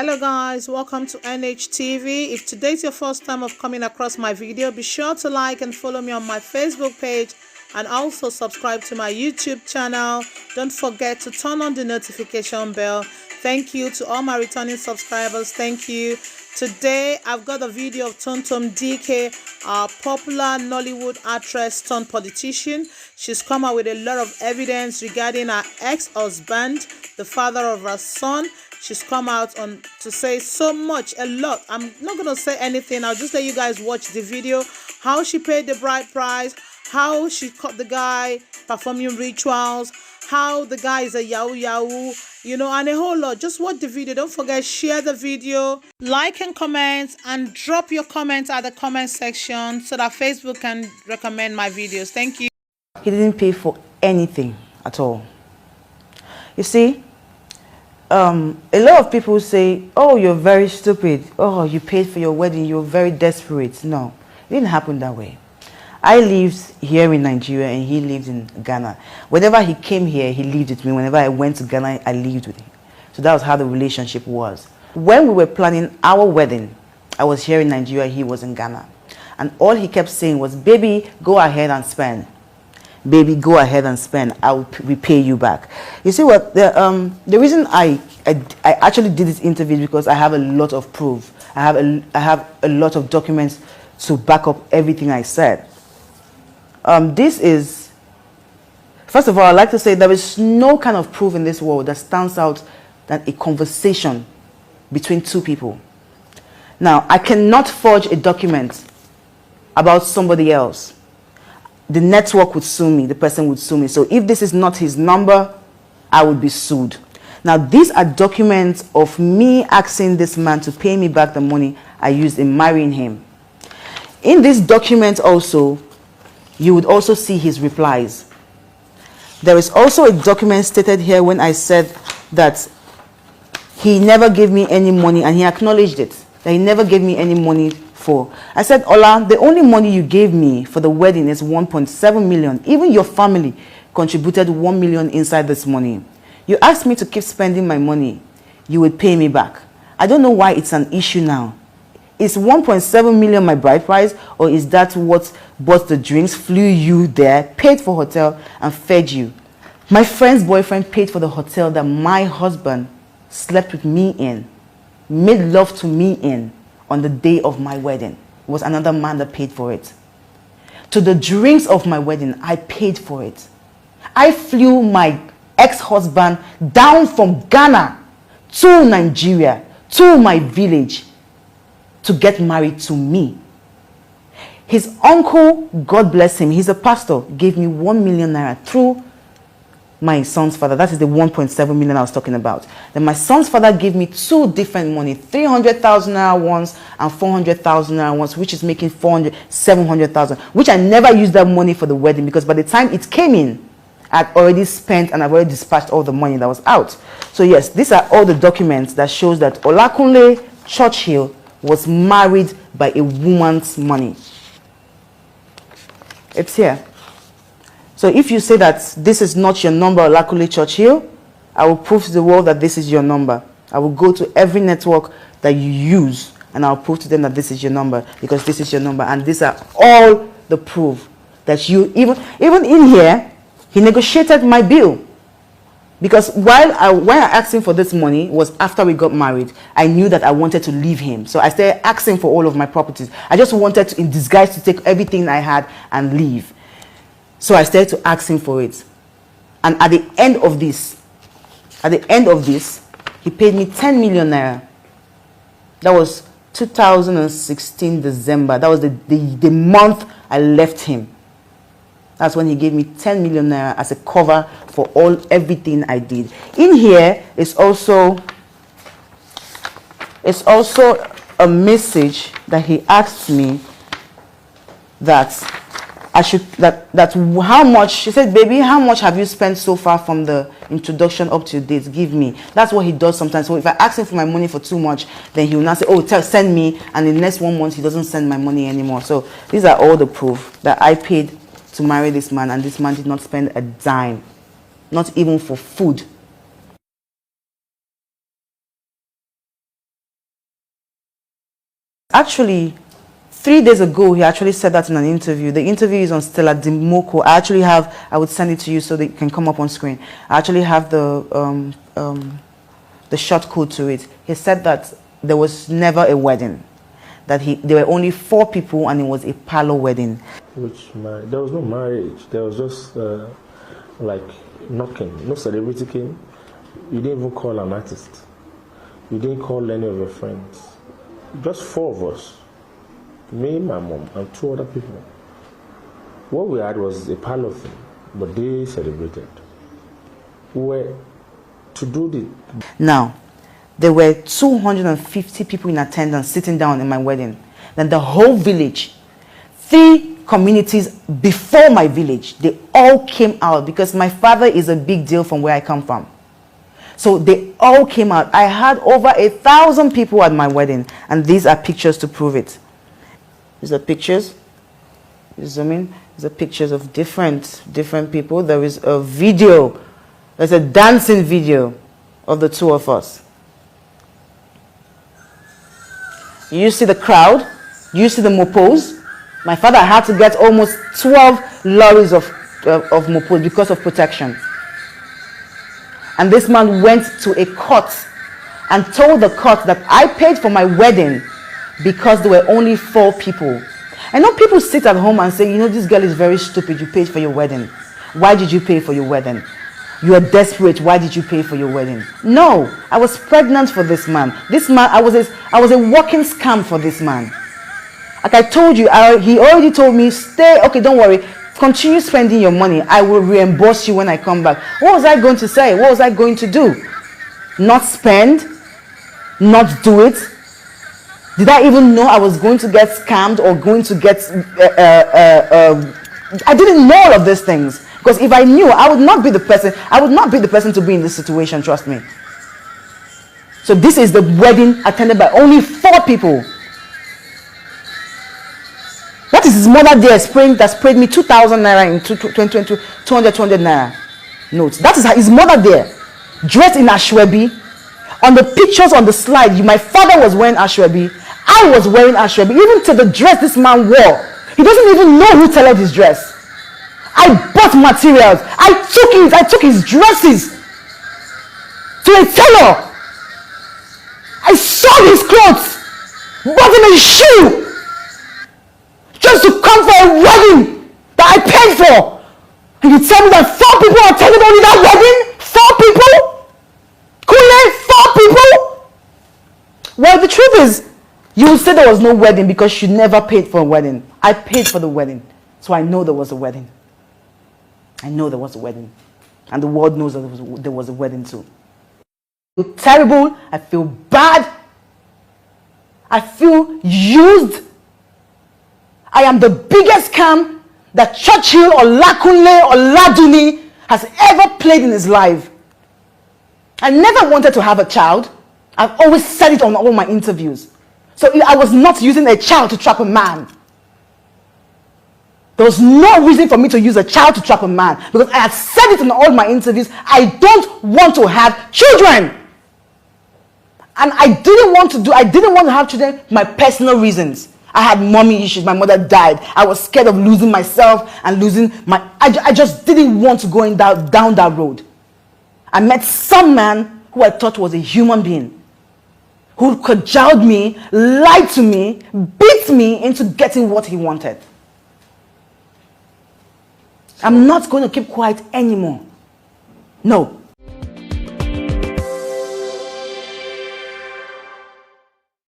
Hello guys, welcome to NHTV. If today's your first time of coming across my video, be sure to like and follow me on my Facebook page and also subscribe to my YouTube channel. Don't forget to turn on the notification bell. Thank you to all my returning subscribers. Thank you. Today I've got a video of Tonto Dikeh, our popular Nollywood actress turned politician. She's come out with a lot of evidence regarding her ex-husband, the father of her son. She's come out on to say so much, a lot. I'm not going to say anything. I'll just let you guys watch the video. How she paid the bride price, how she caught the guy performing rituals, how the guy is a yahoo, and a whole lot. Just watch the video. Don't forget, share the video, like and comment, and drop your comments at the comment section so that Facebook can recommend my videos. Thank you. He didn't pay for anything at all. You see, a lot of people say, oh, you're very stupid. Oh, you paid for your wedding. You're very desperate. No, it didn't happen that way. I lived here in Nigeria and he lived in Ghana. Whenever he came here, he lived with me. Whenever I went to Ghana, I lived with him. So that was how the relationship was. When we were planning our wedding, I was here in Nigeria, he was in Ghana. And all he kept saying was, baby, go ahead and spend. Baby, go ahead and spend. I will repay you back. You see what? The reason I actually did this interview is because I have a lot of proof. I have a lot of documents to back up everything I said. This is, first of all, I'd like to say there is no kind of proof in this world that stands out than a conversation between two people. Now, I cannot forge a document about somebody else. The network would sue me, the person would sue me. So if this is not his number, I would be sued. Now, these are documents of me asking this man to pay me back the money I used in marrying him. In this document also, you would also see his replies. There is also a document stated here when I said that he never gave me any money, and he acknowledged it, that he never gave me any money for. I said, Ola, the only money you gave me for the wedding is 1.7 million. Even your family contributed 1 million inside this money. You asked me to keep spending my money. You would pay me back. I don't know why it's an issue now. Is 1.7 million my bride price, or is that what bought the drinks, flew you there, paid for hotel, and fed you? My friend's boyfriend paid for the hotel that my husband slept with me in, made love to me in on the day of my wedding. It was another man that paid for it. To the drinks of my wedding, I paid for it. I flew my ex-husband down from Ghana to Nigeria, to my village, to get married to me. His uncle, God bless him, he's a pastor, gave me 1 million naira through my son's father. That is the 1.7 million I was talking about. Then my son's father gave me two different money, 300,000 naira once and 400,000 naira once, which is making 700,000, which I never used that money for the wedding, because by the time it came in, I'd already spent and I've already dispatched all the money that was out. So yes, these are all the documents that shows that Olakunle Churchill was married by a woman's money. It's here. So if you say that this is not your number, Olakunle Churchill, I will prove to the world that this is your number. I will go to every network that you use and I'll prove to them that this is your number, because this is your number. And these are all the proof that you, even in here, he negotiated my bill. Because when I asked him for this money was after we got married. I knew that I wanted to leave him. So I started asking for all of my properties. I just wanted to, in disguise, to take everything I had and leave. So I started to ask him for it. And at the end of this, he paid me 10 million naira. That was 2016 December. That was the month I left him. That's when he gave me 10 million naira as a cover for everything I did. In here is also a message that he asked me that I should how much. She said, baby, how much have you spent so far from the introduction up to date? Give me. That's what he does sometimes. So if I ask him for my money for too much, then he will now say, oh, send me, and in the next 1 month he doesn't send my money anymore. So these are all the proof that I paid to marry this man, and this man did not spend a dime, not even for food. Actually, 3 days ago, he actually said that in an interview. The interview is on Stella Dimoko. I would send it to you so that it can come up on screen. I actually have the short code to it. He said that there was never a wedding. That there were only 4 people and it was a parlor wedding. There was no marriage. There was just like knocking. No celebrity came. You didn't even call an artist. You didn't call any of your friends. Just 4 of us. Me, my mom, and 2 other people. What we had was a parlor thing, but they celebrated. We were to do the... Now, there were 250 people in attendance sitting down in my wedding. Then the whole village, 3 communities before my village, they all came out because my father is a big deal from where I come from. So they all came out. I had over 1,000 people at my wedding, and these are pictures to prove it. These are pictures. You zoom in. These are pictures of different people. There is a video. There's a dancing video of the 2 of us. You see the crowd. You see the mopos. My father had to get almost 12 lorries of mopos because of protection. And this man went to a court and told the court that I paid for my wedding because there were only 4 people. I know people sit at home and say, you know, this girl is very stupid. You paid for your wedding. Why did you pay for your wedding? You are desperate. Why did you pay for your wedding? No, I was pregnant for this man. This man, I was a walking scam for this man. Like I told you, he already told me, stay, okay, don't worry. Continue spending your money. I will reimburse you when I come back. What was I going to say? What was I going to do? Not spend? Not do it? Did I even know I was going to get scammed or going to get... I didn't know all of these things. Because if I knew, I would not be the person. I would not be the person to be in this situation, trust me. So this is the wedding attended by only 4 people. That is his mother there that sprayed me 2,000 naira in 200 naira notes. That is his mother there, dressed in ashwebi. On the pictures on the slide, my father was wearing ashwebi. I was wearing ashwebi. Even to the dress this man wore, he doesn't even know who tailored his dress. I bought materials. I took his dresses to a tailor. I sold his clothes, bought him a shoe, just to come for a wedding that I paid for. And you tell me that 4 people attended only that wedding? 4 people? Kule, 4 people? Well, the truth is, you will say there was no wedding because you never paid for a wedding. I paid for the wedding. So I know there was a wedding. I know there was a wedding. And the world knows that there was a wedding too. I feel terrible. I feel bad. I feel used. I am the biggest scam that Churchill or Lakunle or Laduni has ever played in his life. I never wanted to have a child. I've always said it on all my interviews. So I was not using a child to trap a man. There was no reason for me to use a child to trap a man because I had said it in all my interviews. I don't want to have children. And I didn't want to have children for my personal reasons. I had mommy issues. My mother died. I was scared of losing myself and losing my... I just didn't want to go down that road. I met some man who I thought was a human being, who cajoled me, lied to me, beat me into getting what he wanted. I'm not going to keep quiet anymore. No.